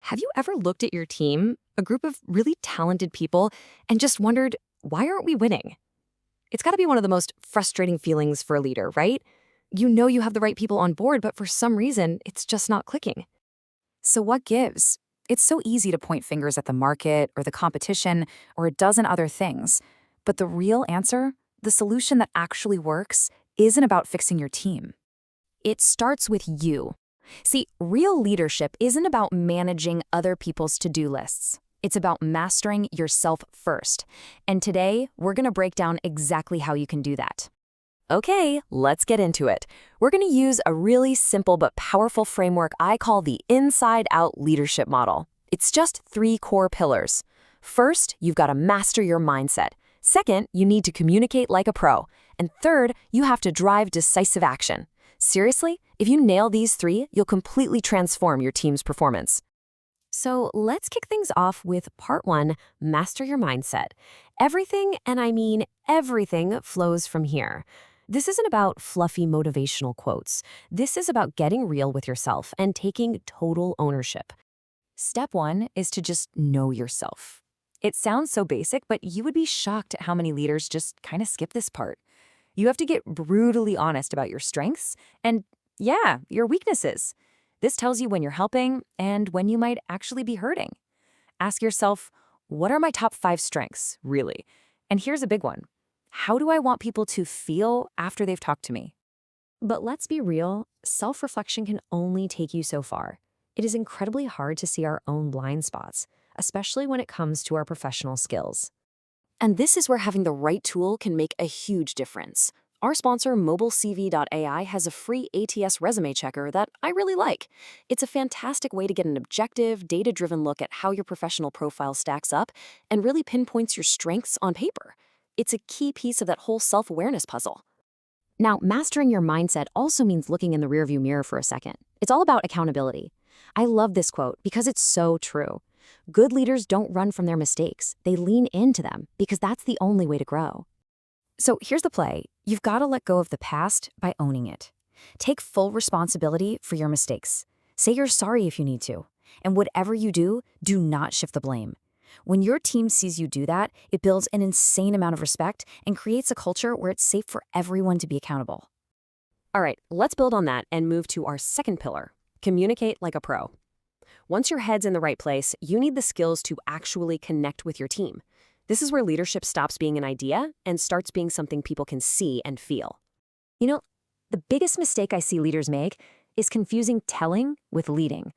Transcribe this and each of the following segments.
Have you ever looked at your team, a group of really talented people, and just wondered, why aren't we winning? It's got to be one of the most frustrating feelings for a leader, right? You know you have the right people on board, but for some reason, it's just not clicking. So what gives? It's so easy to point fingers at the market or the competition or a dozen other things. But the real answer, the solution that actually works, isn't about fixing your team. It starts with you. See, real leadership isn't about managing other people's to-do lists. It's about mastering yourself first. And today, we're going to break down exactly how you can do that. Okay, let's get into it. We're going to use a really simple but powerful framework I call the inside-out leadership model. It's just 3 core pillars. First, you've got to master your mindset. Second, you need to communicate like a pro. And third, you have to drive decisive action. Seriously, if you nail these 3, you'll completely transform your team's performance. So let's kick things off with part 1, master your mindset. Everything, and I mean everything, flows from here. This isn't about fluffy motivational quotes. This is about getting real with yourself and taking total ownership. Step 1 is to just know yourself. It sounds so basic, but you would be shocked at how many leaders just kind of skip this part. You have to get brutally honest about your strengths and, yeah, your weaknesses. This tells you when you're helping and when you might actually be hurting. Ask yourself, what are my top 5 strengths, really? And here's a big one. How do I want people to feel after they've talked to me? But let's be real, self-reflection can only take you so far. It is incredibly hard to see our own blind spots, especially when it comes to our professional skills. And this is where having the right tool can make a huge difference. Our sponsor, MobileCV.ai, has a free ATS resume checker that I really like. It's a fantastic way to get an objective, data-driven look at how your professional profile stacks up and really pinpoints your strengths on paper. It's a key piece of that whole self-awareness puzzle. Now, mastering your mindset also means looking in the rearview mirror for a second. It's all about accountability. I love this quote because it's so true. Good leaders don't run from their mistakes. They lean into them because that's the only way to grow. So here's the play. You've got to let go of the past by owning it. Take full responsibility for your mistakes. Say you're sorry if you need to. And whatever you do, do not shift the blame. When your team sees you do that, it builds an insane amount of respect and creates a culture where it's safe for everyone to be accountable. All right, let's build on that and move to our second pillar, communicate like a pro. Once your head's in the right place, you need the skills to actually connect with your team. This is where leadership stops being an idea and starts being something people can see and feel. You know, the biggest mistake I see leaders make is confusing telling with leading.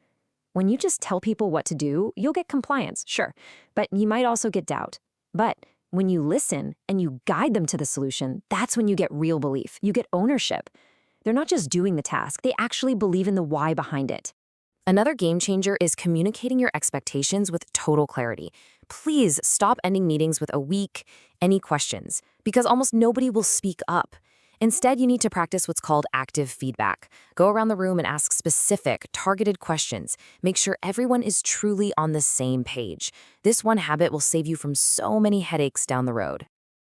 When you just tell people what to do, you'll get compliance, sure, but you might also get doubt. But when you listen and you guide them to the solution, that's when you get real belief. You get ownership. They're not just doing the task, they actually believe in the why behind it. Another game changer is communicating your expectations with total clarity. Please stop ending meetings with a weak, any questions, because almost nobody will speak up. Instead, you need to practice what's called active feedback. Go around the room and ask specific, targeted questions. Make sure everyone is truly on the same page. This one habit will save you from so many headaches down the road.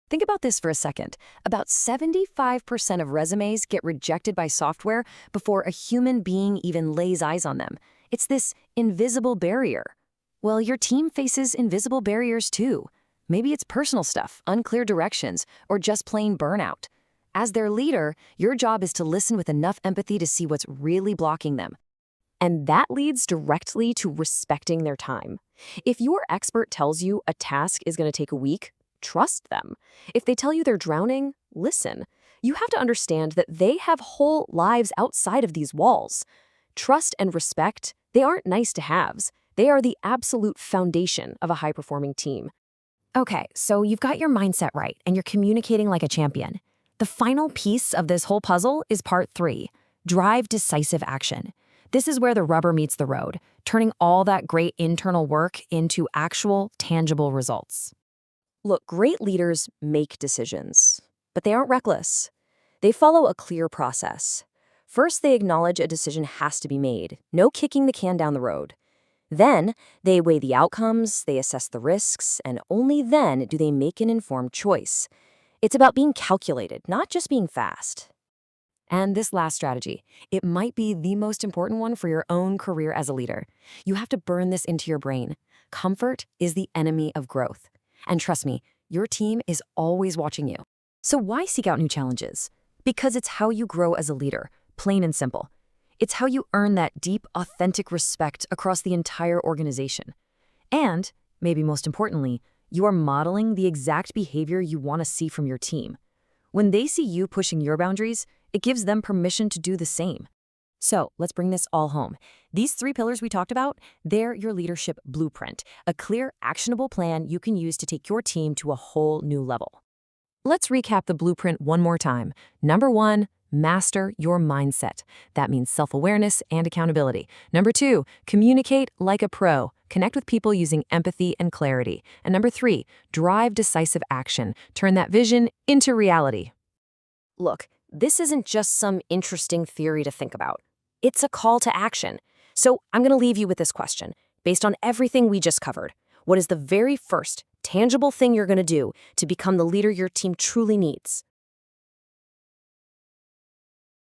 Think about this for a second. About 75% of resumes get rejected by software before a human being even lays eyes on them. It's this invisible barrier. Well, your team faces invisible barriers too. Maybe it's personal stuff, unclear directions, or just plain burnout. As their leader, your job is to listen with enough empathy to see what's really blocking them. And that leads directly to respecting their time. If your expert tells you a task is going to take a week, trust them. If they tell you they're drowning, listen. You have to understand that they have whole lives outside of these walls. Trust and respect, they aren't nice-to-haves. They are the absolute foundation of a high-performing team. Okay, so you've got your mindset right, and you're communicating like a champion. The final piece of this whole puzzle is part 3, drive decisive action. This is where the rubber meets the road, turning all that great internal work into actual, tangible results. Look, great leaders make decisions, but they aren't reckless. They follow a clear process. First, they acknowledge a decision has to be made, no kicking the can down the road. Then, they weigh the outcomes, they assess the risks, and only then do they make an informed choice. It's about being calculated, not just being fast. And this last strategy, it might be the most important one for your own career as a leader. You have to burn this into your brain. Comfort is the enemy of growth. And trust me, your team is always watching you. So why seek out new challenges? Because it's how you grow as a leader, plain and simple. It's how you earn that deep, authentic respect across the entire organization. And, maybe most importantly, you are modeling the exact behavior you want to see from your team. When they see you pushing your boundaries, it gives them permission to do the same. So let's bring this all home. These 3 pillars we talked about, they're your leadership blueprint, a clear, actionable plan you can use to take your team to a whole new level. Let's recap the blueprint one more time. Number 1, master your mindset. That means self-awareness and accountability. Number 2, communicate like a pro. Connect with people using empathy and clarity. And number 3, drive decisive action. Turn that vision into reality. Look, this isn't just some interesting theory to think about. It's a call to action. So I'm going to leave you with this question. Based on everything we just covered, what is the very first tangible thing you're going to do to become the leader your team truly needs?